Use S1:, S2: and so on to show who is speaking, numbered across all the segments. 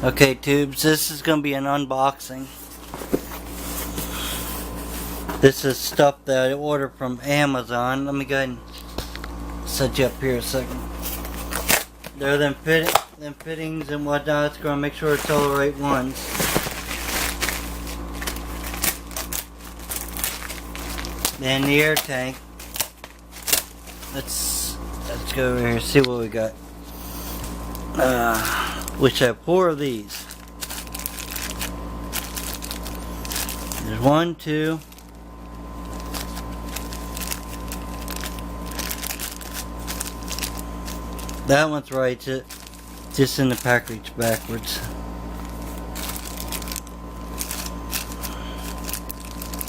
S1: Okay, tubes, this is going to be an unboxing. This is stuff that I ordered from Amazon. Let me go ahead and set you up here a second. There are them fittings and whatnot. It's going to make sure it's all the right ones. Then the air tank. Let's go over here and see what we got. Which have 4 of these. There's 1, 2. That one's right, just in the package backwards.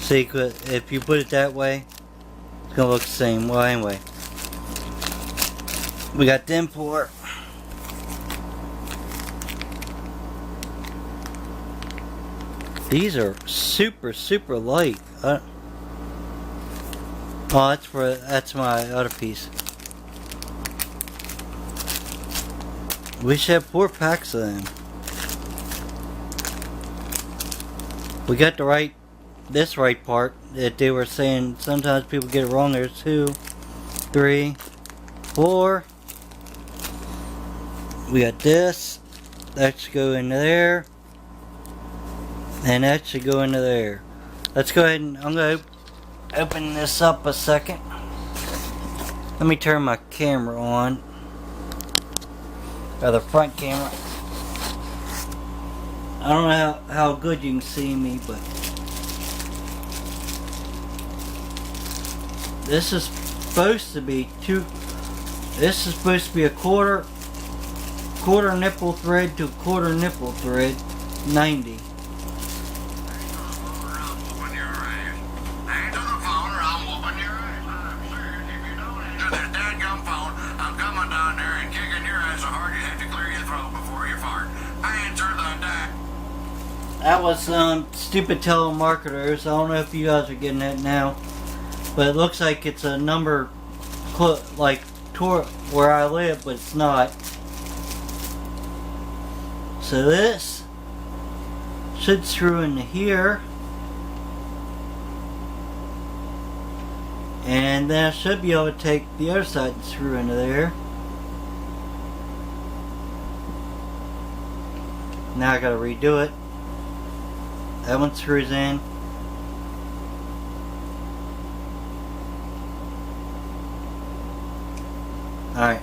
S1: See, if you put it that way, it's gonna look the same. Well, anyway, we got them 4. These are super light. Oh, that's my other piece. We should have 4 packs of them. We got this right part that they were saying. Sometimes people get it wrong. There's 2, 3, 4. We got this. That should go into there. And that should go into there. Let's go ahead and I'm going to open this up a second. Let me turn my camera on. Or the front camera. I don't know how good you can see me, but this is supposed to be this is supposed to be a quarter nipple thread to quarter nipple thread, 90. That was stupid telemarketers. I don't know if you guys are getting that now, but it looks like it's a number like where I live, but it's not. So this should screw into here, and then I should be able to take the other side and screw into there. Now I gotta redo it. That one screws in. Alright.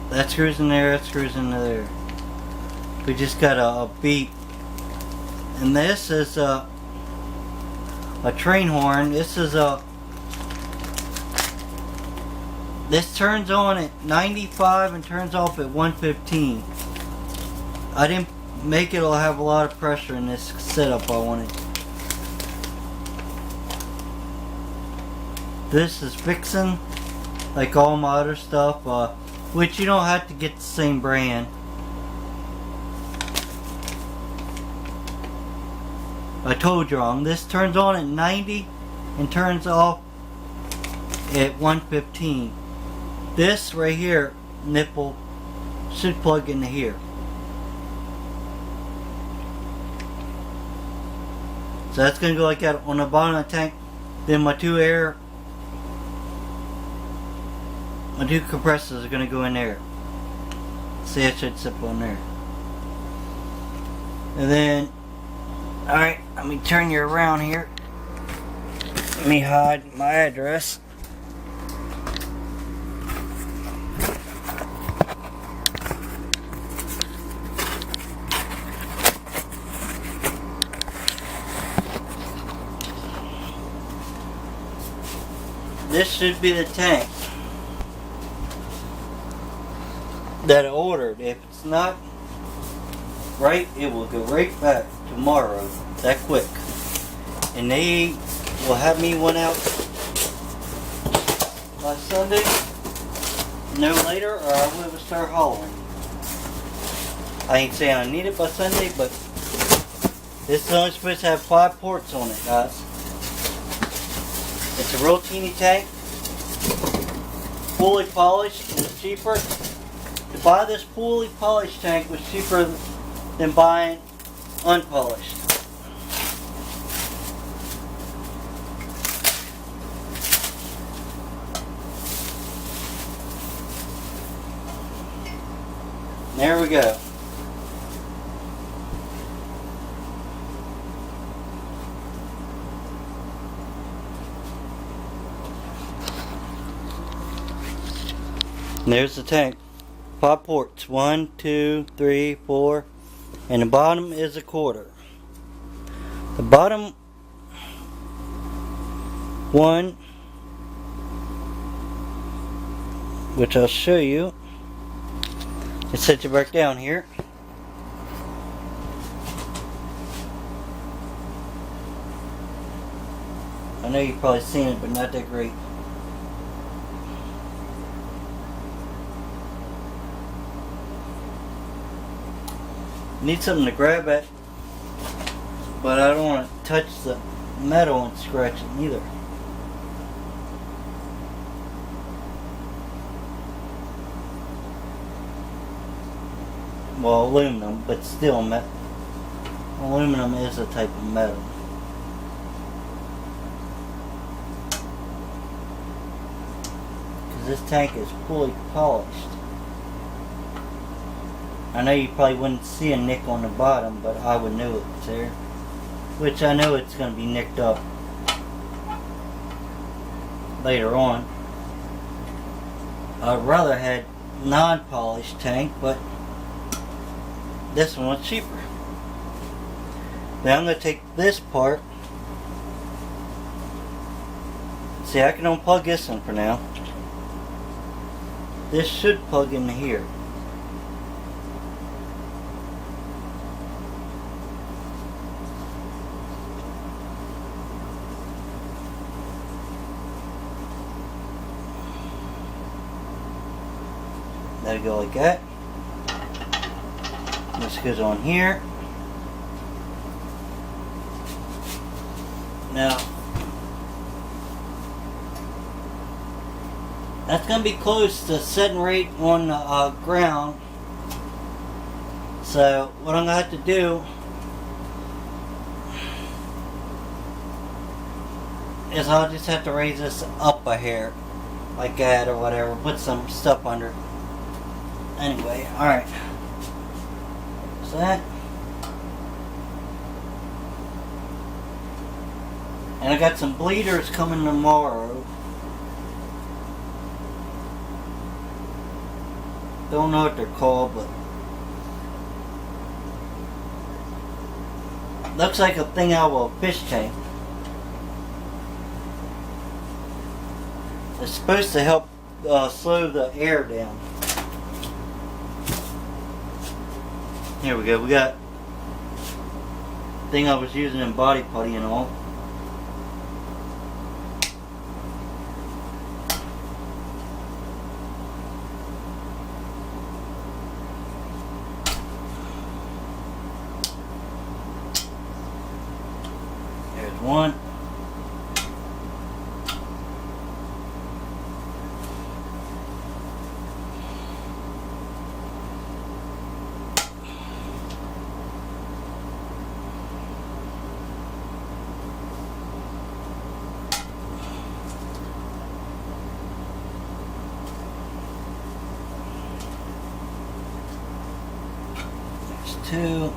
S1: That screws in there, that screws into there. We just got a beep. And this is a train horn. This turns on at 95 and turns off at 115. I didn't make it have a lot of pressure in this setup I wanted. This is Vixen, like all my other stuff, which you don't have to get the same brand. I told you wrong. This turns on at 90 and turns off at 115. This right here, nipple, should plug into here. So that's going to go like that on the bottom of the tank. Then my 2 compressors are going to go in there. See, that should sit on there. And then, alright, let me turn you around here. Let me hide my address. This should be the tank that I ordered. If it's not right, it will go right back tomorrow, that quick. And they will have me one out by Sunday, no later, or I will start hauling. I ain't saying I need it by Sunday, but this is only supposed to have 5 ports on it, guys. It's a real teeny tank, fully polished, and it's cheaper. to buy this fully polished tank was cheaper than buying unpolished. There we go. And there's the tank. 5 ports. 1, 2, 3, 4. And the bottom is a quarter. The bottom one, which I'll show you, it sets you back down here. I know you've probably seen it, but not that great. Need something to grab at, but I don't want to touch the metal and scratch it neither. Well, aluminum, but still aluminum is a type of metal. Because this tank is fully polished. I know you probably wouldn't see a nick on the bottom, but I would know it's there. Which I know it's going to be nicked up later on. I'd rather had non-polished tank, but this one was cheaper. Now I'm going to take this part. See, I can unplug this one for now. This should plug into here. That'll go like that. This goes on here. Now, that's going to be close to setting rate on the ground. So, what I'm going to have to do is I'll just have to raise this up a hair, like that or whatever, put some stuff under it. Anyway, alright. So that. And I got some bleeders coming tomorrow. Don't know what they're called, but looks like a thing out of a fish tank. It's supposed to help slow the air down. Here we go. We got thing I was using in body putty and all. There's one. Two.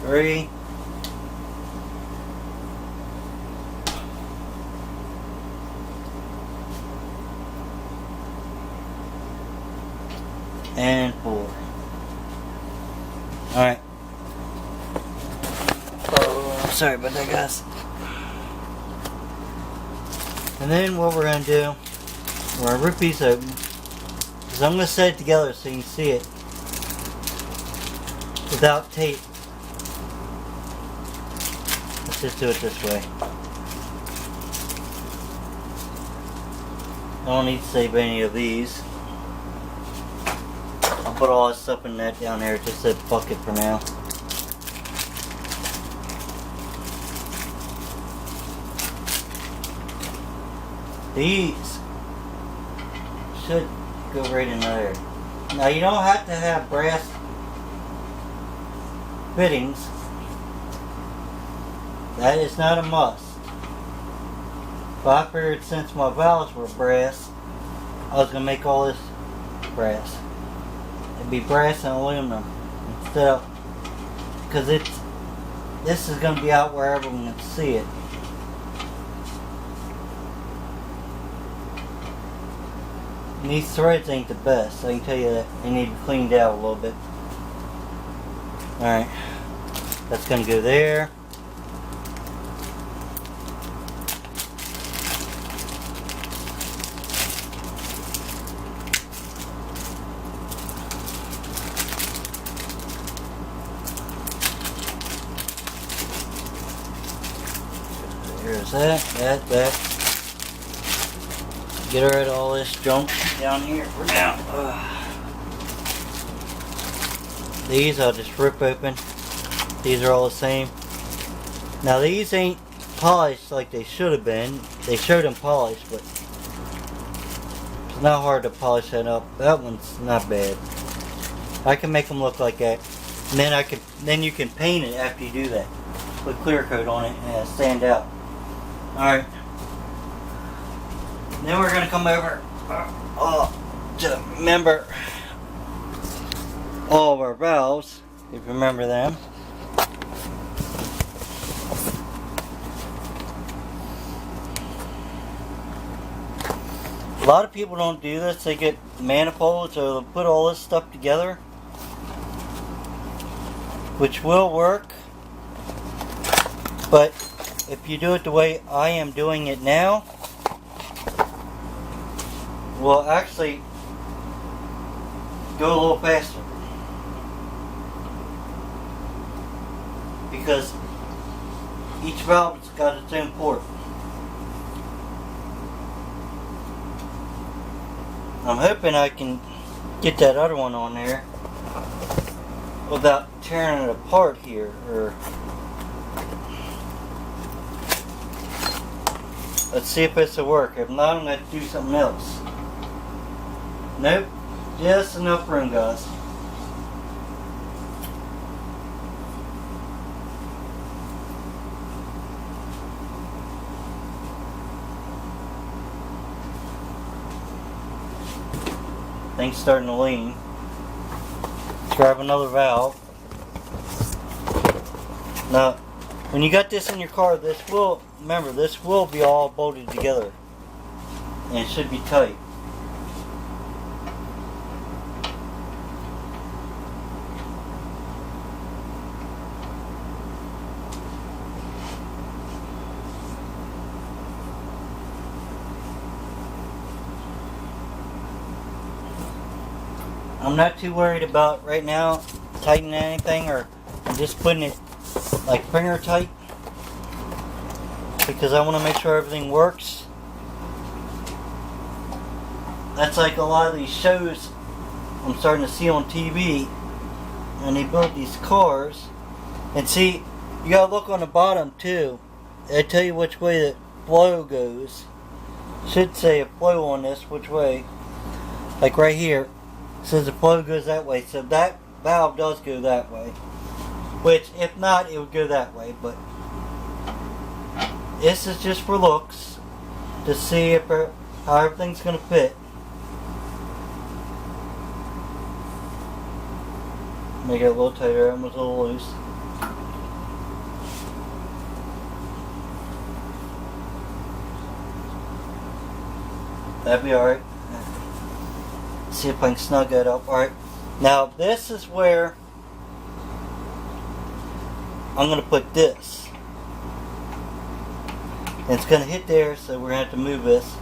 S1: Three. And 4. Alright. Oh, sorry about that, guys. And then what we're going to do, we're going to rip these open, because I'm going to set it together so you can see it without tape. Let's just do it this way. I don't need to save any of these. I'll put all this stuff in that down there, just a bucket for now. These should go right in there. Now you don't have to have brass fittings. That is not a must. But I figured since my valves were brass, I was going to make all this brass. It'd be brass and aluminum instead of, because this is going to be out where everyone can see it. And these threads ain't the best, I can tell you that. They need to be cleaned out a little bit. Alright, that's going to go there. There's that. Get rid of all this junk down here for now. These I'll just rip open. These are all the same. Now these ain't polished like they should have been. They showed them polished, but it's not hard to polish that up. That one's not bad. I can make them look like that. And then you can paint it after you do that. Put clear coat on it and it'll stand out. Alright. Then we're going to come over to remember all of our valves, if you remember them. A lot of people don't do this. They get manifolds or they'll put all this stuff together, which will work. But if you do it the way I am doing it now, will actually go a little faster, because each valve has got its own port. I'm hoping I can get that other one on there without tearing it apart here, or let's see if this will work. If not, I'm going to do something else. Nope, just enough room, guys. Things starting to lean. Let's grab another valve. Now, when you got this in your car, remember, this will be all bolted together. And it should be tight. I'm not too worried about right now tightening anything, or I'm just putting it like finger tight, because I want to make sure everything works. That's like a lot of these shows I'm starting to see on TV, and they build these cars. And see, you gotta look on the bottom too. They tell you which way the flow goes. Should say a flow on this, which way. Like right here, it says the flow goes that way. So that valve does go that way. Which, if not, it would go that way. But this is just for looks, to see if how everything's gonna fit. Make it a little tighter. It was a little loose. That'd be alright. See if I can snug that up. Alright. Now this is where I'm going to put this. And it's going to hit there, so we're going to have to move this.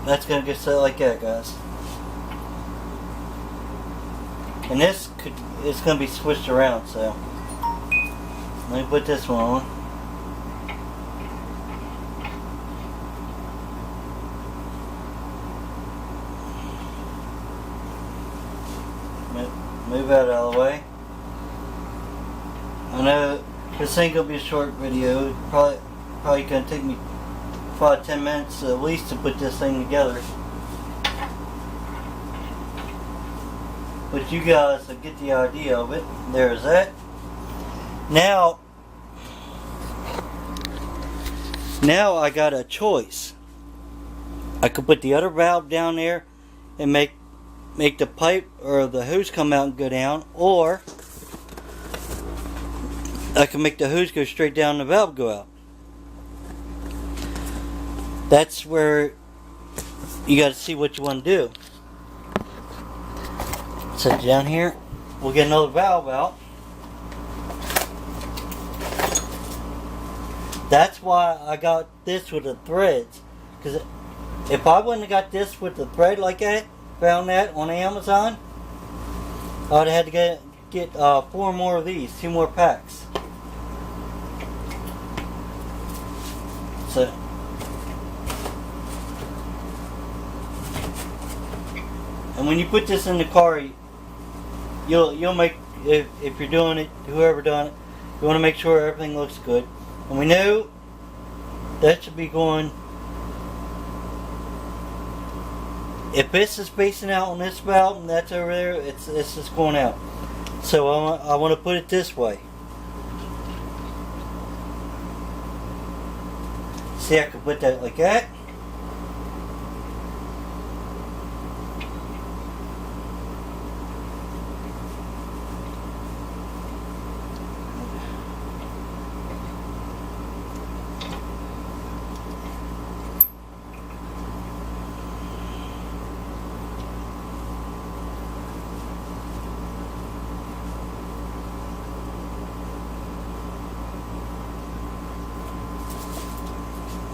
S1: That's going to get set like that, guys. And this it's going to be switched around, so let me put this one on. move that out of the way. I know this ain't gonna be a short video. Probably gonna take me 5-10 minutes at least to put this thing together. But you guys will get the idea of it. There's that. Now I got a choice. I could put the other valve down there and make the pipe or the hose come out and go down, or I can make the hose go straight down and the valve go out. That's where you got to see what you want to do. Set it down here. We'll get another valve out. That's why I got this with the threads. Because if I wouldn't have got this with the thread like that, found that on Amazon, I would have had to get 4 more of these, 2 more packs. So, and when you put this in the car, you'll make, if you're doing it, whoever done it, you want to make sure everything looks good. And we know that should be going. If this is facing out on this valve and that's over there, it's just going out. So I want to put it this way. See, I can put that like that.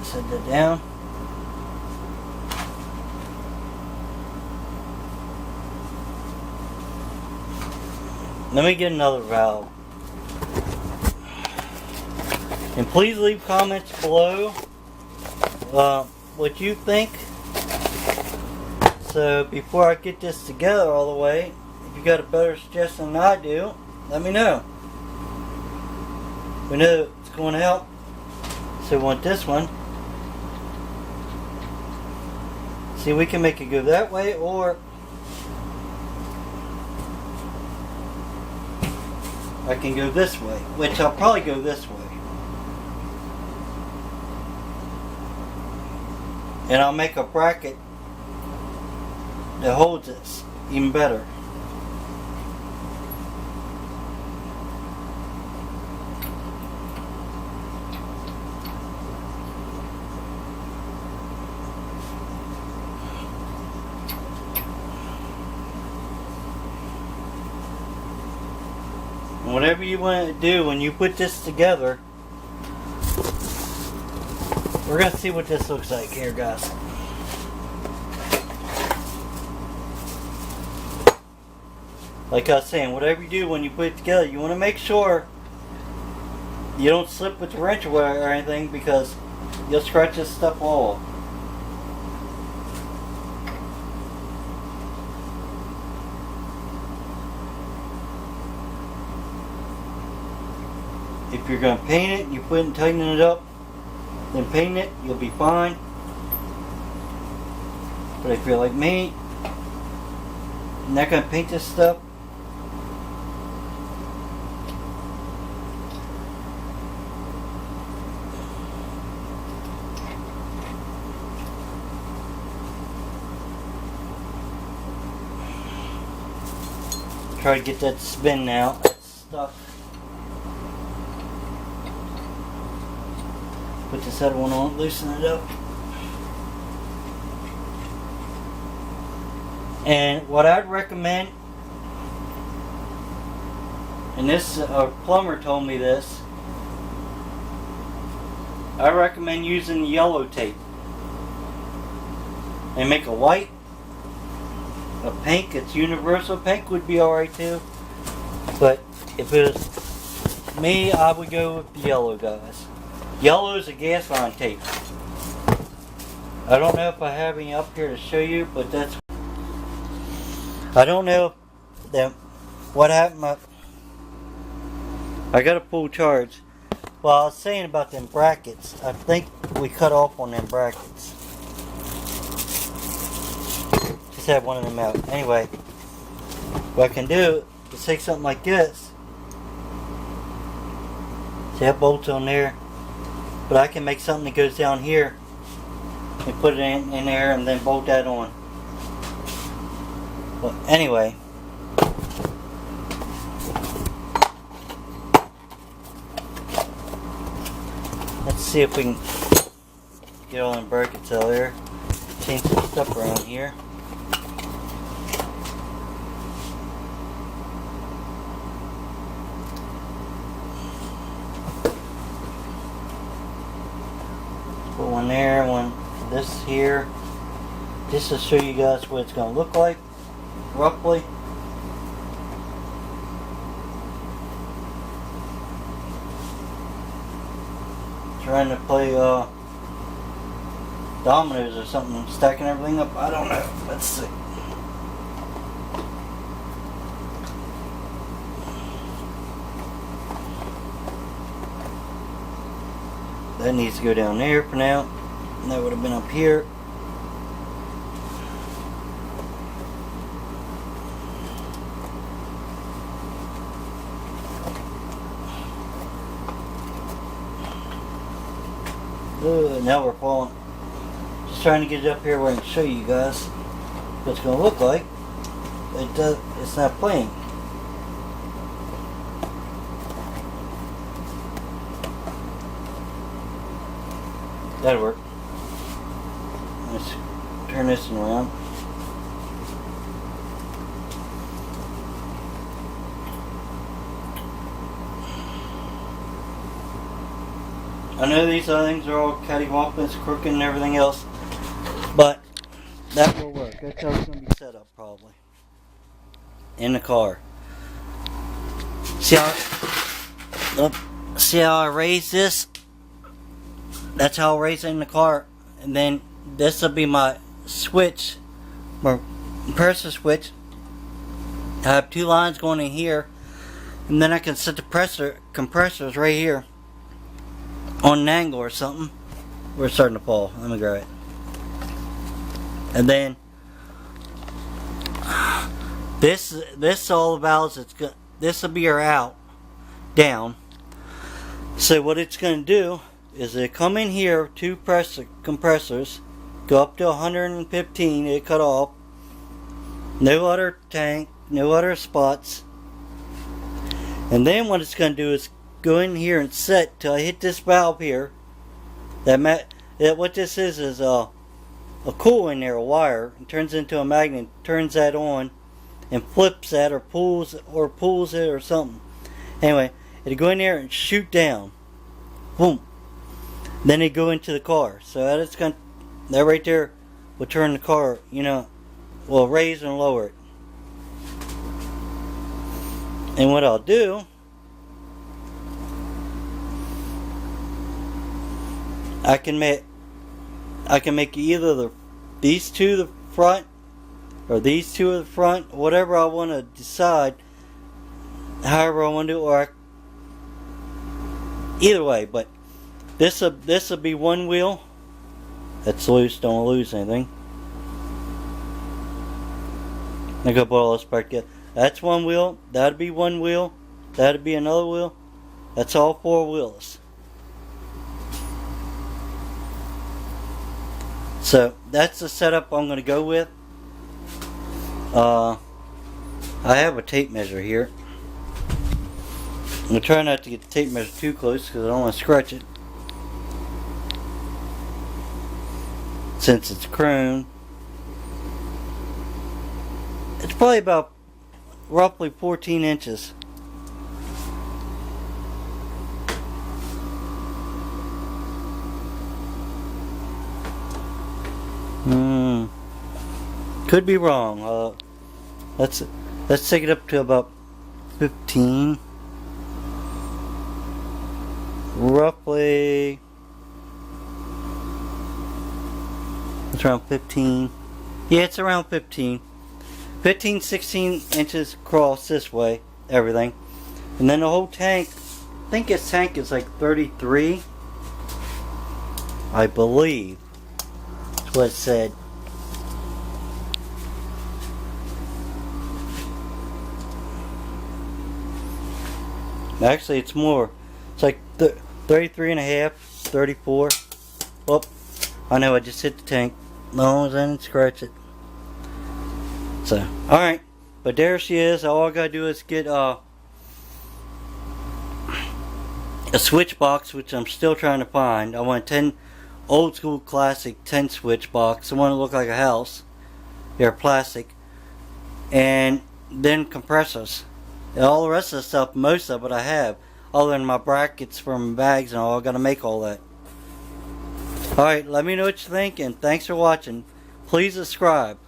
S1: Set that down. Let me get another valve. And please leave comments below what you think. So before I get this together all the way, if you got a better suggestion than I do, let me know. We know it's going to help. So we want this one. See, we can make it go that way, or I can go this way, which I'll probably go this way. And I'll make a bracket that holds this even better. Whatever you want to do when you put this together, we're going to see what this looks like here, guys. Like I was saying, whatever you do when you put it together, you want to make sure you don't slip with the wrench or anything, because you'll scratch this stuff all off. If you're going to paint it, you put it and tighten it up, then paint it, you'll be fine. But if you're like me, you're not going to paint this stuff, try to get that to spin now. That's stuck. Put this other one on, loosen it up. And what I'd recommend, and this plumber told me this, I recommend using yellow tape. And make a white, a pink. It's universal. Pink would be alright too. But if it was me, I would go with the yellow, guys. Yellow is a gas line tape. I don't know if I have any up here to show you, but that's. I don't know if that what happened? I got a full charge. Well, I was saying about them brackets. I think we cut off on them brackets. Just had one of them out. Anyway, what I can do is take something like this. See that bolt's on there? But I can make something that goes down here and put it in there and then bolt that on. But anyway. Let's see if we can get all them brackets out there. Change some stuff around here. Put one there, one for this here. Just to show you guys what it's going to look like, roughly. Trying to play dominoes or something, stacking everything up. I don't know. Let's see. That needs to go down there for now. And that would have been up here. Now we're falling. Just trying to get it up here where I can show you guys what it's going to look like. It's not playing. That'll work. Let's turn this one around. I know these other things are all cattywampus, crooked and everything else, but that will work. That's how it's going to be set up probably. In the car. See how I raise this? That's how I raise it in the car. And then this will be my switch, my compressor switch. I have two lines going in here, and then I can set the compressors right here on an angle or something. We're starting to fall. Let me grab it. And then this all the valves. This will be our out, down. So what it's going to do is it come in here, two compressors, go up to 115. It cut off. No other tank, no other spots. And then what it's going to do is go in here and set till I hit this valve here. What this is a coil in there, a wire. It turns into a magnet, turns that on, and flips that or pulls it or something. Anyway, it'll go in there and shoot down. Boom. Then it go into the car. So that right there will turn the car. Will raise and lower it. And what I'll do, I can make either these two the front or these two at the front, whatever I want to decide, however I want to do it, or either way. But this will be one wheel. That's loose. Don't lose anything. I gotta put all this back together. That's one wheel. That'd be one wheel. That'd be another wheel. That's all four wheels. So that's the setup I'm going to go with. I have a tape measure here. I'm going to try not to get the tape measure too close because I don't want to scratch it. Since it's chrome. It's probably about roughly 14 inches. Could be wrong. Let's take it up to about 15. Roughly. It's around 15. Yeah, it's around 15. 15, 16 inches across this way, everything. And then the whole tank, I think this tank is like 33, I believe. That's what it said. Actually, it's more. It's like 33 and a half, 34. Oh, I know, I just hit the tank. No, I didn't scratch it. So, alright. But there she is. All I gotta do is get a switch box, which I'm still trying to find. I want a 10 old school classic 10 switch box. I want to look like a house. They're plastic. And then compressors. And all the rest of the stuff, most of it I have. Other than my brackets from bags and all, I gotta make all that. Alright, let me know what you think, and thanks for watching. Please subscribe.